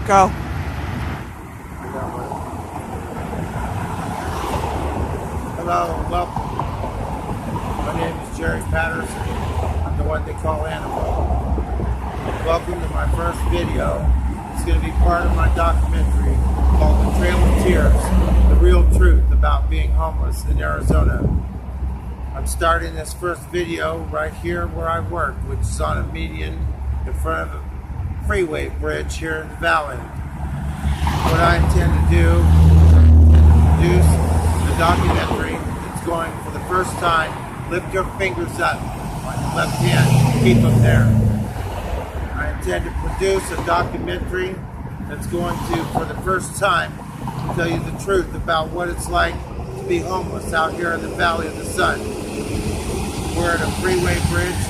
Go. Hello, welcome. My name is Jerry Patterson. I'm the one they call Animal. Welcome to my first video. It's going to be part of my documentary called The Trail of Tears, the real truth about being homeless in Arizona. I'm starting this first video right here where I work, which is on a median in front of a freeway bridge here in the valley. What I intend to do is produce the documentary that's going for the first time. Lift your fingers up on your left hand, keep them there. I intend to produce a documentary that's going to, for the first time, tell you the truth about what it's like to be homeless out here in the Valley of the Sun. We're at a freeway bridge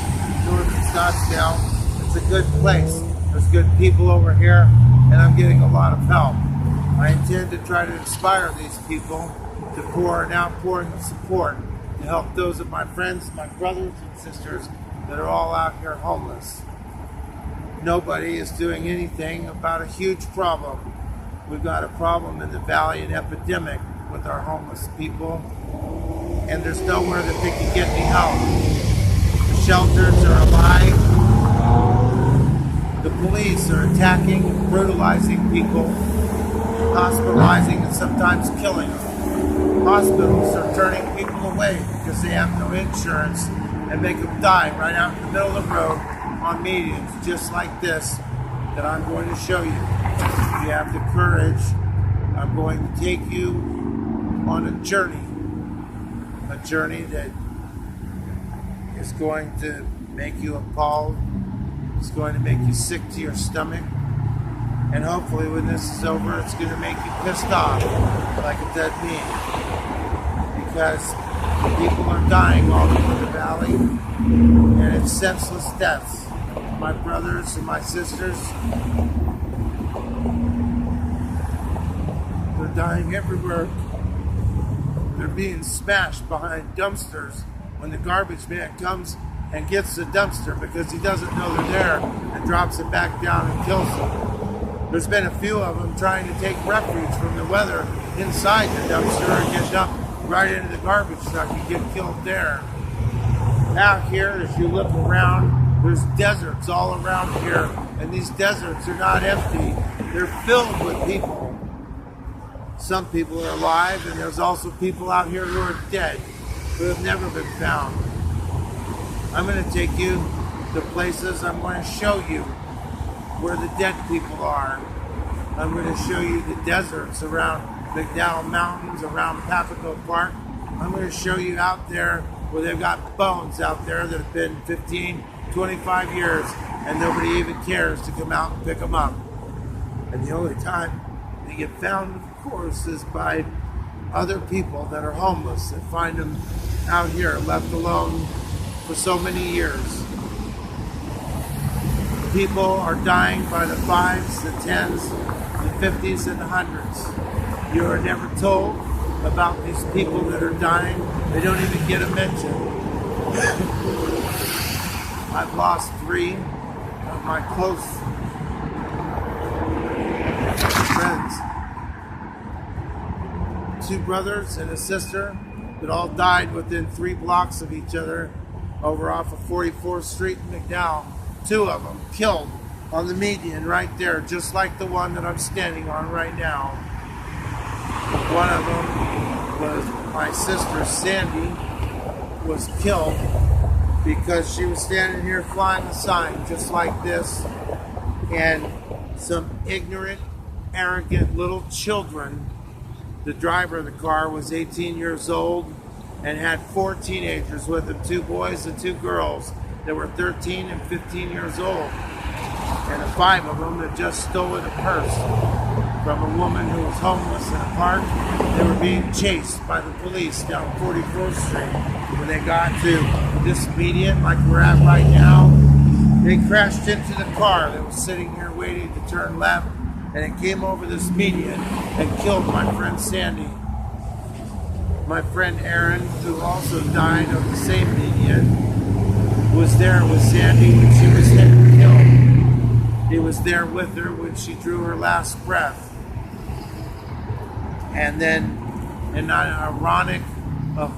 north of Scottsdale. It's a good place. There's good people over here, and I'm getting a lot of help. I intend to try to inspire these people to pour an outpouring of support to help those of my friends, my brothers and sisters that are all out here homeless. Nobody is doing anything about a huge problem. We've got a problem in the valley, an epidemic with our homeless people, and there's nowhere that they can get any help. The shelters are alive. The police are attacking and brutalizing people, hospitalizing and sometimes killing them. Hospitals are turning people away because they have no insurance and make them die right out in the middle of the road on medians just like this that I'm going to show you. If you have the courage, I'm going to take you on a journey that is going to make you appalled. It's going to make you sick to your stomach. And hopefully when this is over, it's going to make you pissed off like it does me. Because people are dying all over the valley, and it's senseless deaths. My brothers and my sisters, they're dying everywhere. They're being smashed behind dumpsters when the garbage man comes and gets the dumpster because he doesn't know they're there and drops it back down and kills them. There's been a few of them trying to take refuge from the weather inside the dumpster and get dumped right into the garbage truck and get killed there. Out here, as you look around, there's deserts all around here, and these deserts are not empty. They're filled with people. Some people are alive, and there's also people out here who are dead, who have never been found. I'm going to take you to places. I'm going to show you where the dead people are. I'm going to show you the deserts around McDowell Mountains, around Papago Park. I'm going to show you out there where they've got bones out there that have been 15, 25 years, and nobody even cares to come out and pick them up. And the only time they get found, of course, is by other people that are homeless that find them out here, left alone for so many years. People are dying by the 5s, the 10s, the 50s, and the 100s. You are never told about these people that are dying. They don't even get a mention. I've lost 3 of my close friends. 2 brothers and a sister that all died within 3 blocks of each other over off of 44th Street in McDowell. 2 of them killed on the median right there, just like the one that I'm standing on right now. One of them was my sister Sandy, was killed because she was standing here flying a sign just like this, and some ignorant, arrogant little children. The driver of the car was 18 years old and had 4 teenagers with him, 2 boys and 2 girls that were 13 and 15 years old. And the 5 of them had just stolen a purse from a woman who was homeless in a park. They were being chased by the police down 44th Street. When they got to this median, like we're at right now, they crashed into the car that was sitting here waiting to turn left, and it came over this median and killed my friend Sandy. My friend Aaron, who also died on the same median, was there with Sandy when she was hit and killed. He was there with her when she drew her last breath. And then, in a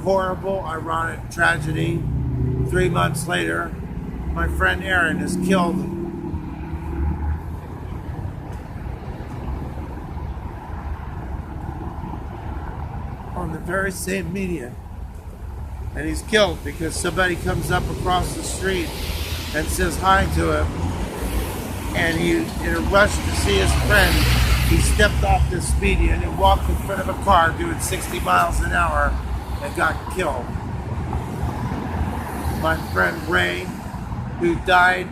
horrible, ironic tragedy, 3 months later, my friend Aaron is killed on the very same median. And he's killed because somebody comes up across the street and says hi to him. And he, in a rush to see his friend, he stepped off this median and walked in front of a car doing 60 miles an hour and got killed. My friend Ray, who died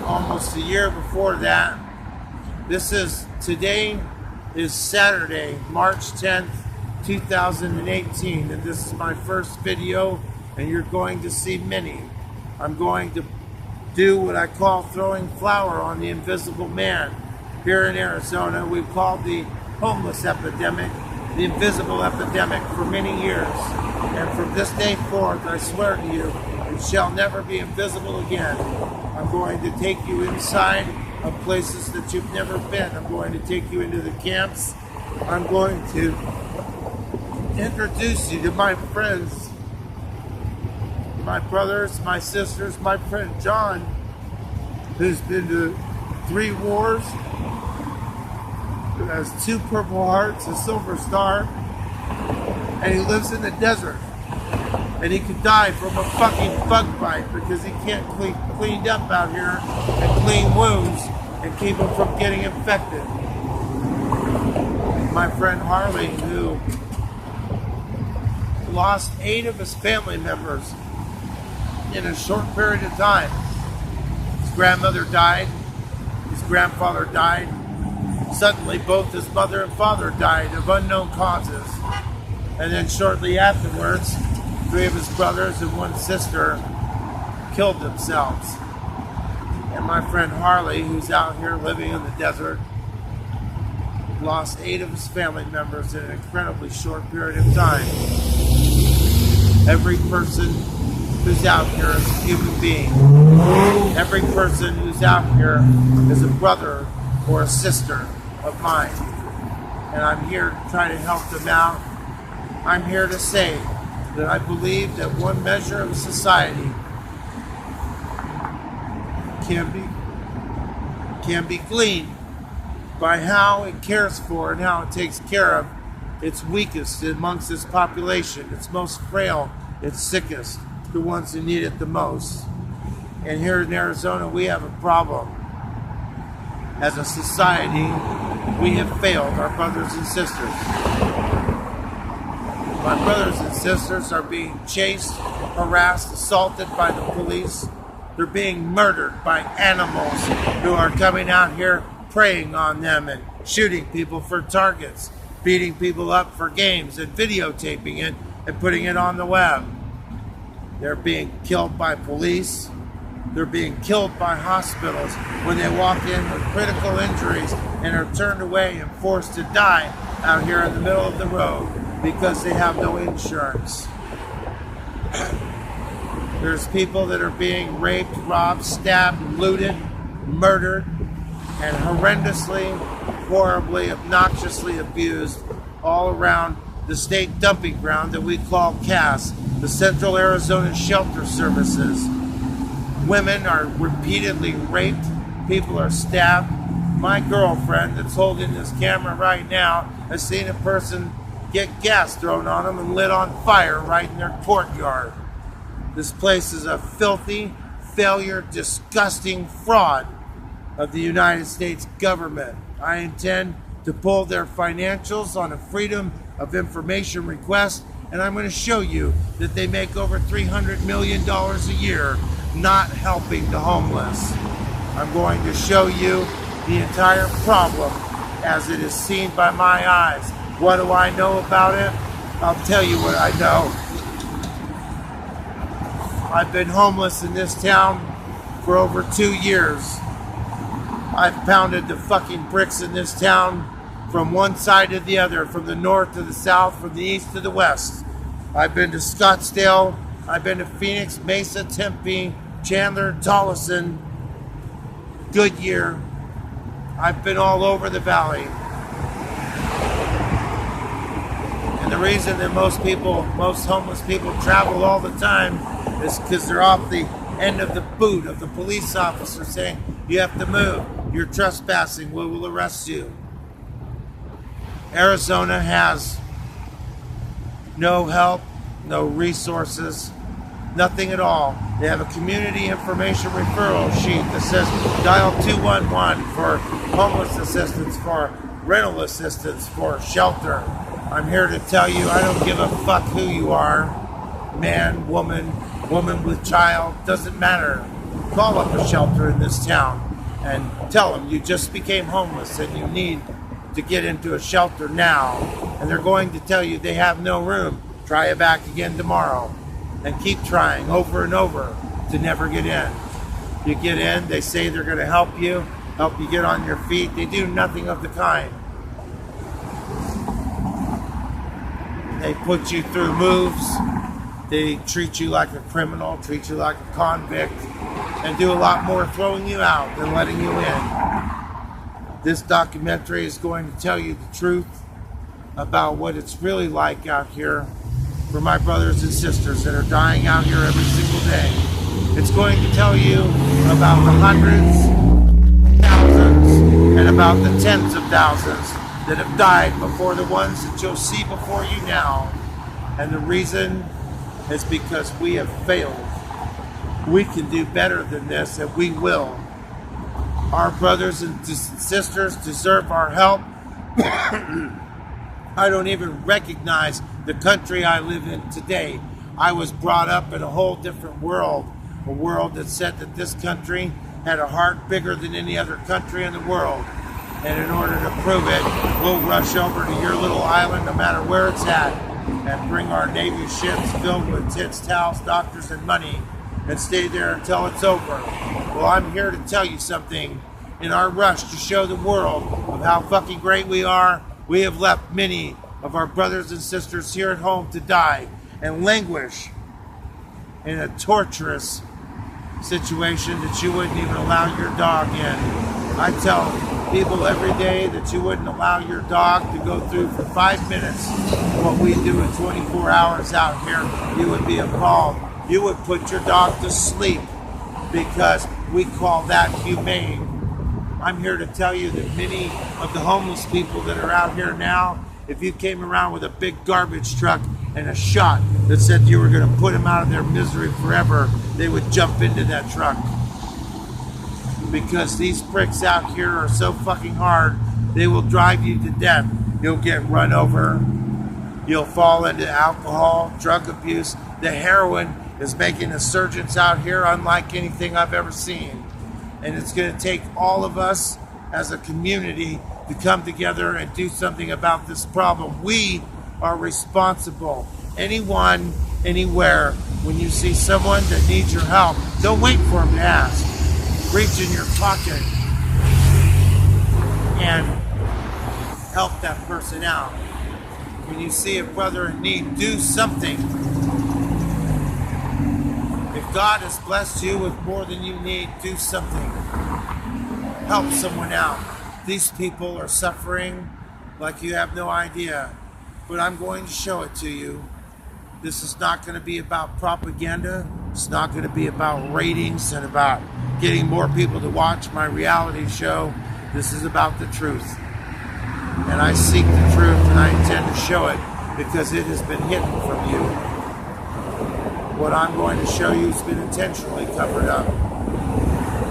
almost a year before that. Today is Saturday, March 10th, 2018, and this is my first video, and you're going to see many. I'm going to do what I call throwing flour on the invisible man. Here in Arizona, we've called the homeless epidemic the invisible epidemic for many years. And from this day forth, I swear to you, it shall never be invisible again. I'm going to take you inside of places that you've never been. I'm going to take you into the camps. I'm going to introduce you to my friends, my brothers, my sisters, my friend John, who's been to 3 wars, who has 2 Purple Hearts, a Silver Star, and he lives in the desert. And he could die from a fucking bug bite because he can't cleaned up out here and clean wounds and keep them from getting infected. My friend Harley, who lost 8 of his family members in a short period of time. His grandmother died, his grandfather died. Suddenly both his mother and father died of unknown causes. And then shortly afterwards, 3 of his brothers and 1 sister killed themselves. And my friend Harley, who's out here living in the desert, lost 8 of his family members in an incredibly short period of time. Every person who's out here is a human being. Every person who's out here is a brother or a sister of mine. And I'm here to try to help them out. I'm here to say that I believe that one measure of society can be gleaned by how it cares for and how it takes care of its weakest amongst its population, its most frail, its sickest, the ones who need it the most. And here in Arizona, we have a problem. As a society, we have failed our brothers and sisters. My brothers and sisters are being chased, harassed, assaulted by the police. They're being murdered by animals who are coming out here preying on them and shooting people for targets, beating people up for games and videotaping it and putting it on the web. They're being killed by police. They're being killed by hospitals when they walk in with critical injuries and are turned away and forced to die out here in the middle of the road because they have no insurance. There's people that are being raped, robbed, stabbed, looted, murdered, and horrendously, horribly, obnoxiously abused all around the state dumping ground that we call CAS, the Central Arizona Shelter Services. Women are repeatedly raped. People are stabbed. My girlfriend that's holding this camera right now has seen a person get gas thrown on them and lit on fire right in their courtyard. This place is a filthy, failure, disgusting fraud of the United States government. I intend to pull their financials on a Freedom of Information request, and I'm going to show you that they make over $300 million a year not helping the homeless. I'm going to show you the entire problem as it is seen by my eyes. What do I know about it? I'll tell you what I know. I've been homeless in this town for over 2 years. I've pounded the fucking bricks in this town from one side to the other, from the north to the south, from the east to the west. I've been to Scottsdale, I've been to Phoenix, Mesa, Tempe, Chandler, Tolleson, Goodyear. I've been all over the valley. And the reason that most homeless people travel all the time is because they're off the end of the boot of the police officer saying, you have to move, you're trespassing, we will arrest you. Arizona has no help, no resources, nothing at all. They have a community information referral sheet that says dial 211 for homeless assistance, for rental assistance, for shelter. I'm here to tell you, I don't give a fuck who you are. Man, woman, woman with child, doesn't matter. Call up a shelter in this town and tell them you just became homeless and you need to get into a shelter now. And they're going to tell you they have no room. Try it back again tomorrow. And keep trying over and over to never get in. You get in, they say they're going to help you get on your feet. They do nothing of the kind. They put you through moves. They treat you like a criminal, treat you like a convict, and do a lot more throwing you out than letting you in. This documentary is going to tell you the truth about what it's really like out here for my brothers and sisters that are dying out here every single day. It's going to tell you about the hundreds, thousands, and about the tens of thousands that have died before the ones that you'll see before you now. And the reason is because we have failed. We can do better than this, and we will. Our brothers and sisters deserve our help. I don't even recognize the country I live in today. I was brought up in a whole different world, a world that said that this country had a heart bigger than any other country in the world. And in order to prove it, we'll rush over to your little island, no matter where it's at, and bring our Navy ships filled with tits, towels, doctors, and money, and stay there until it's over. Well, I'm here to tell you something. In our rush to show the world of how fucking great we are, we have left many of our brothers and sisters here at home to die and languish in a torturous situation that you wouldn't even allow your dog in. I tell people every day that you wouldn't allow your dog to go through for 5 minutes what we do in 24 hours out here. You would be appalled. You would put your dog to sleep because we call that humane. I'm here to tell you that many of the homeless people that are out here now, if you came around with a big garbage truck and a shot that said you were going to put them out of their misery forever, they would jump into that truck. Because these pricks out here are so fucking hard, they will drive you to death. You'll get run over. You'll fall into alcohol, drug abuse. The heroin is making a surge out here unlike anything I've ever seen. And it's going to take all of us as a community to come together and do something about this problem. We are responsible. Anyone, anywhere, when you see someone that needs your help, don't wait for them to ask. Reach in your pocket and help that person out. When you see a brother in need, do something. If God has blessed you with more than you need, do something. Help someone out. These people are suffering like you have no idea. But I'm going to show it to you. This is not going to be about propaganda. It's not going to be about ratings and about getting more people to watch my reality show. This is about the truth. And I seek the truth and I intend to show it because it has been hidden from you. What I'm going to show you has been intentionally covered up.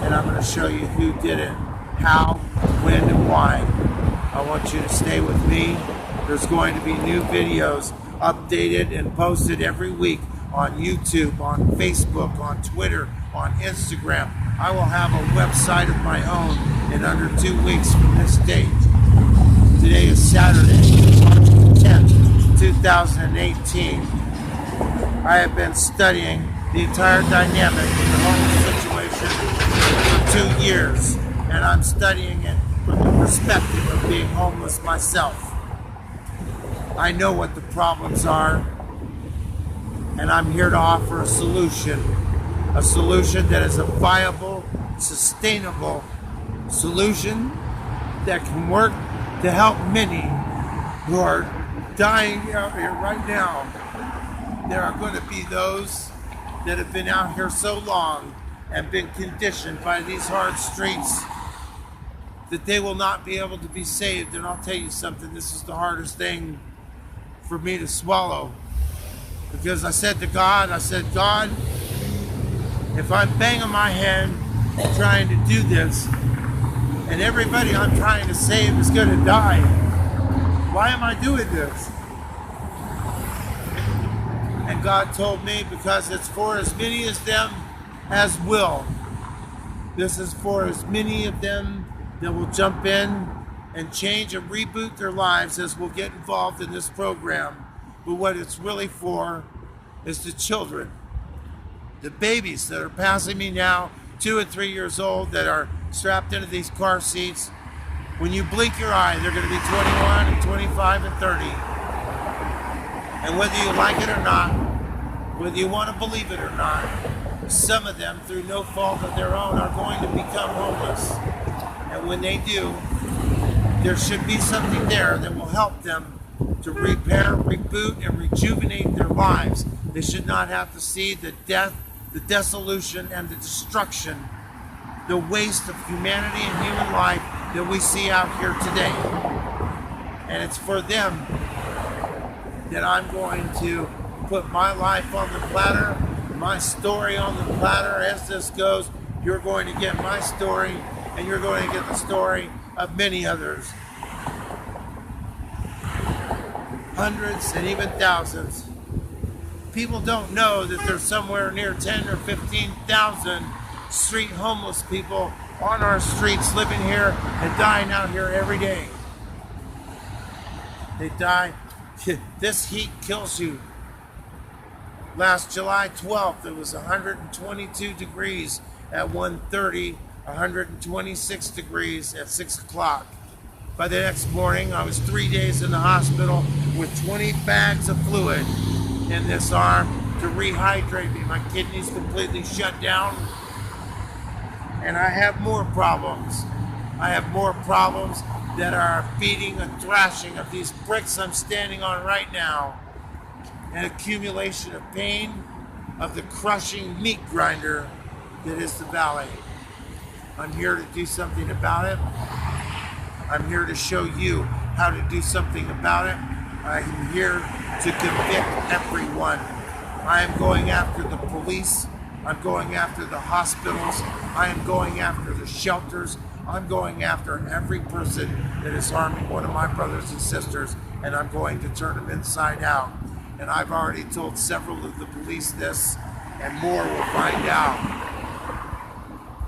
And I'm going to show you who did it, how, when, and why. I want you to stay with me. There's going to be new videos updated and posted every week on YouTube, on Facebook, on Twitter, on Instagram. I will have a website of my own in under 2 weeks from this date. Today is Saturday, March 10th, 2018. I have been studying the entire dynamic of the homeless situation for 2 years, and I'm studying it from the perspective of being homeless myself. I know what the problems are, and I'm here to offer a solution that is a viable, sustainable solution that can work to help many who are dying out here right now. There are going to be those that have been out here so long and been conditioned by these hard streets that they will not be able to be saved. And I'll tell you something, this is the hardest thing for me to swallow. Because I said to God, God, if I'm banging my head trying to do this, and everybody I'm trying to save is going to die, why am I doing this? And God told me, because it's for as many as them as will. This is for as many of them that will jump in and change and reboot their lives as will get involved in this program. But what it's really for is the children, the babies that are passing me now, 2 and 3 years old, that are strapped into these car seats. When you blink your eye, they're going to be 21 and 25 and 30. And whether you like it or not, whether you want to believe it or not, some of them, through no fault of their own, are going to become homeless. And when they do, there should be something there that will help them to repair, reboot, and rejuvenate their lives. They should not have to see the death, the dissolution, and the destruction, the waste of humanity and human life that we see out here today. And it's for them that I'm going to put my life on the platter, my story on the platter. As this goes, you're going to get my story, and you're going to get the story of many others. Hundreds and even thousands. People don't know that there's somewhere near 10 or 15,000 street homeless people on our streets living here and dying out here every day. They die. This heat kills you. Last July 12th, it was 122 degrees at 1:30, 126 degrees at 6 o'clock. By the next morning, I was 3 days in the hospital with 20 bags of fluid in this arm to rehydrate me. My kidneys completely shut down. And I have more problems. I have more problems that are feeding and thrashing of these bricks I'm standing on right now. An accumulation of pain of the crushing meat grinder that is the valley. I'm here to do something about it. I'm here to show you how to do something about it. I'm here to convict everyone. I am going after the police. I'm going after the hospitals. I am going after the shelters. I'm going after every person that is harming one of my brothers and sisters, and I'm going to turn them inside out. And I've already told several of the police this, and more will find out,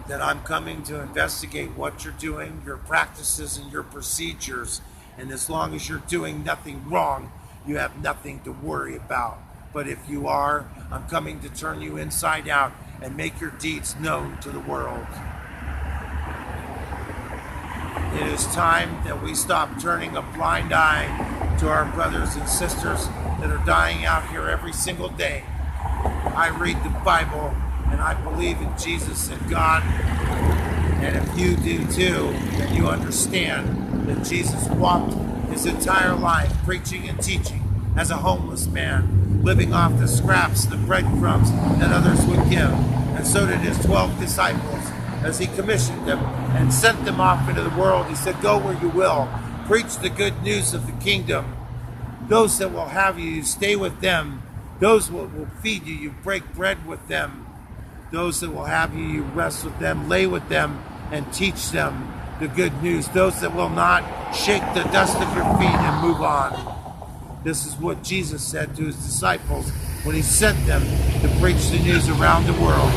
that I'm coming to investigate what you're doing, your practices and your procedures. And as long as you're doing nothing wrong, you have nothing to worry about. But if you are, I'm coming to turn you inside out and make your deeds known to the world. It is time that we stop turning a blind eye to our brothers and sisters that are dying out here every single day. I read the Bible, and I believe in Jesus and God. And if you do too, then you understand that Jesus walked his entire life preaching and teaching as a homeless man, living off the scraps, the breadcrumbs that others would give. And so did his 12 disciples as he commissioned them and sent them off into the world. He said, go where you will, preach the good news of the kingdom. Those that will have you, you stay with them. Those that will feed you, you break bread with them. Those that will have you, you rest with them, lay with them, and teach them the good news. Those that will not, shake the dust of your feet and move on. This is what Jesus said to his disciples when he sent them to preach the news around the world.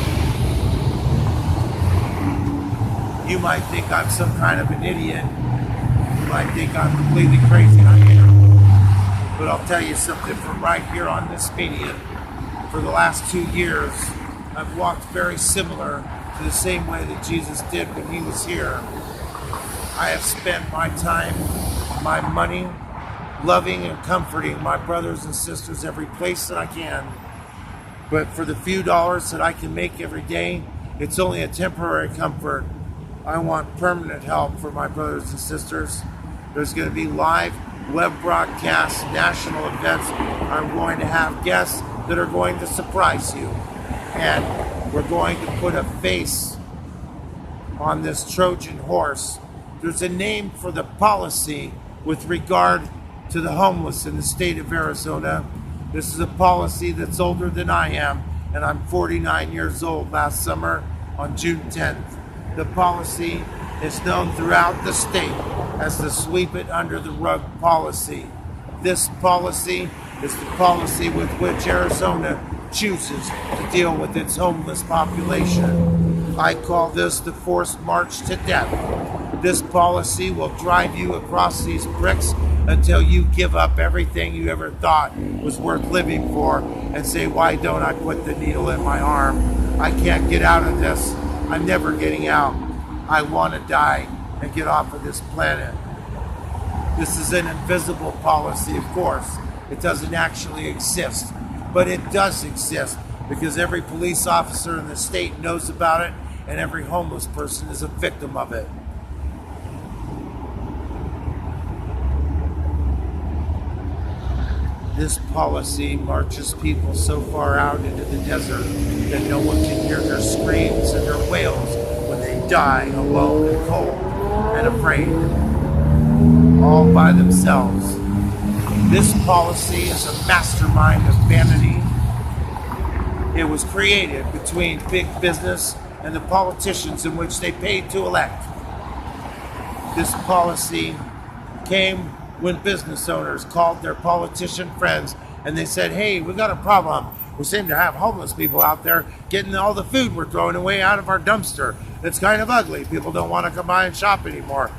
You might think I'm some kind of an idiot. You might think I'm completely crazy. I am. But I'll tell you something from right here on this medium. For the last 2 years, I've walked very similar to the same way that Jesus did when he was here. I have spent my time, my money, loving and comforting my brothers and sisters every place that I can. But for the few dollars that I can make every day, it's only a temporary comfort. I want permanent help for my brothers and sisters. There's going to be live web broadcasts, national events. I'm going to have guests that are going to surprise you. And we're going to put a face on this Trojan horse. There's a name for the policy with regard to the homeless in the state of Arizona. This is a policy that's older than I am, and I'm 49 years old last summer on June 10th. The policy is known throughout the state as the sweep it under the rug policy. This policy is the policy with which Arizona chooses to deal with its homeless population. I call this the forced march to death. This policy will drive you across these bricks until you give up everything you ever thought was worth living for and say, why don't I put the needle in my arm? I can't get out of this. I'm never getting out. I want to die and get off of this planet. This is an invisible policy, of course. It doesn't actually exist, but it does exist because every police officer in the state knows about it and every homeless person is a victim of it. This policy marches people so far out into the desert that no one can hear their screams and their wails when they die alone and cold and afraid, all by themselves. This policy is a mastermind of vanity. It was created between big business and the politicians in which they paid to elect. This policy came when business owners called their politician friends and they said, hey, we got a problem. We seem to have homeless people out there getting all the food we're throwing away out of our dumpster. It's kind of ugly. People don't want to come by and shop anymore.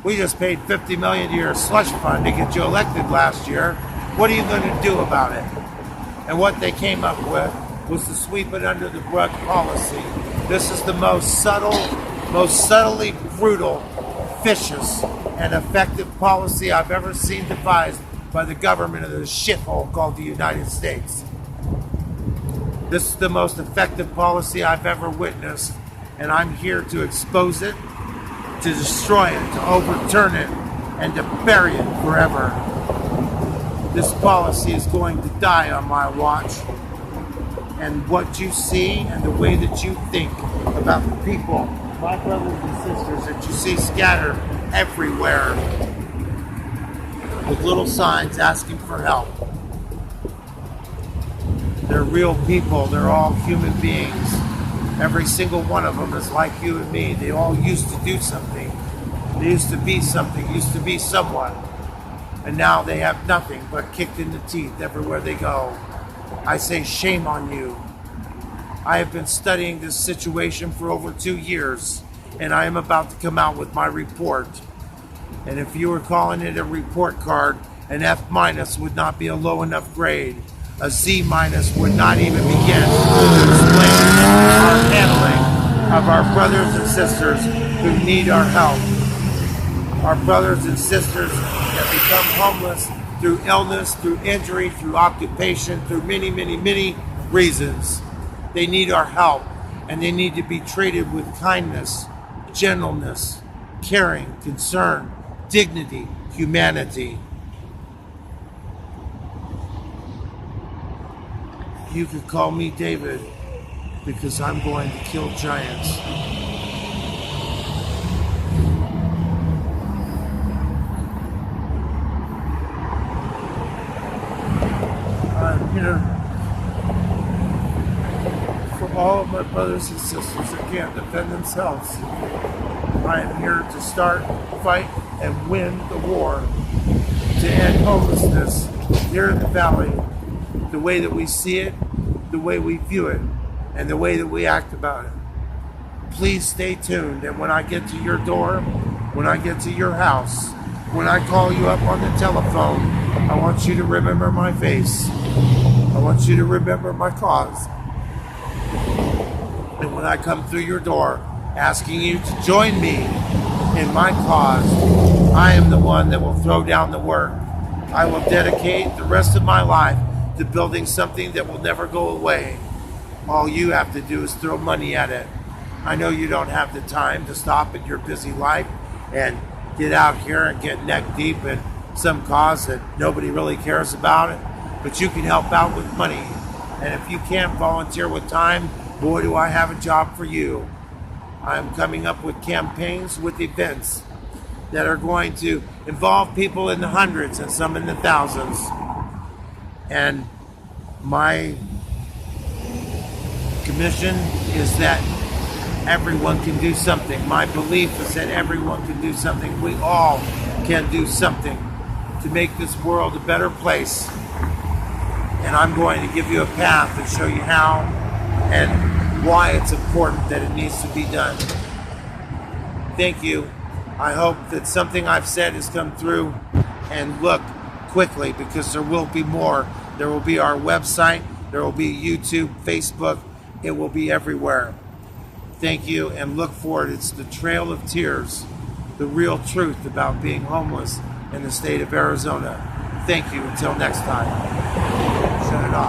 We just paid $50 million to your slush fund to get you elected last year. What are you going to do about it? And what they came up with was the sweep it under the rug policy. This is the most subtly brutal, vicious, and effective policy I've ever seen devised by the government of this shithole called the United States. This is the most effective policy I've ever witnessed, and I'm here to expose it, to destroy it, to overturn it, and to bury it forever. This policy is going to die on my watch, and what you see and the way that you think about the people, my brothers and sisters that you see scattered everywhere with little signs asking for help. They're real people. They're all human beings. Every single one of them is like you and me. They all used to do something. They used to be something, used to be someone. And now they have nothing but kicked in the teeth everywhere they go. I say shame on you. I have been studying this situation for over 2 years, and I am about to come out with my report. And if you were calling it a report card, an F- would not be a low enough grade. A Z- would not even begin to explain our handling of our brothers and sisters who need our help. Our brothers and sisters that become homeless through illness, through injury, through occupation, through many, many, many reasons. They need our help, and they need to be treated with kindness, gentleness, caring, concern, dignity, humanity. You could call me David because I'm going to kill giants. I'm here for all of my brothers and sisters that can't defend themselves. I am here to start, fight, and win the war to end homelessness here in the valley, the way that we see it, the way we view it, and the way that we act about it. Please stay tuned, and when I get to your door, when I get to your house, when I call you up on the telephone, I want you to remember my face. I want you to remember my cause. And when I come through your door asking you to join me in my cause, I am the one that will throw down the work. I will dedicate the rest of my life to building something that will never go away. All you have to do is throw money at it. I know you don't have the time to stop in your busy life and get out here and get neck deep in some cause that nobody really cares about it, but you can help out with money. And if you can't volunteer with time, boy, do I have a job for you. I'm coming up with campaigns, with events that are going to involve people in the hundreds and some in the thousands. And my commission is that everyone can do something. My belief is that everyone can do something. We all can do something to make this world a better place. And I'm going to give you a path and show you how and why it's important that it needs to be done. Thank you. I hope that something I've said has come through, and look quickly, because there will be more. There will be our website, there will be YouTube, Facebook, it will be everywhere. Thank you, and look for it. It's the Trail of Tears, the real truth about being homeless in the state of Arizona. Thank you. Until next time. Shut it off.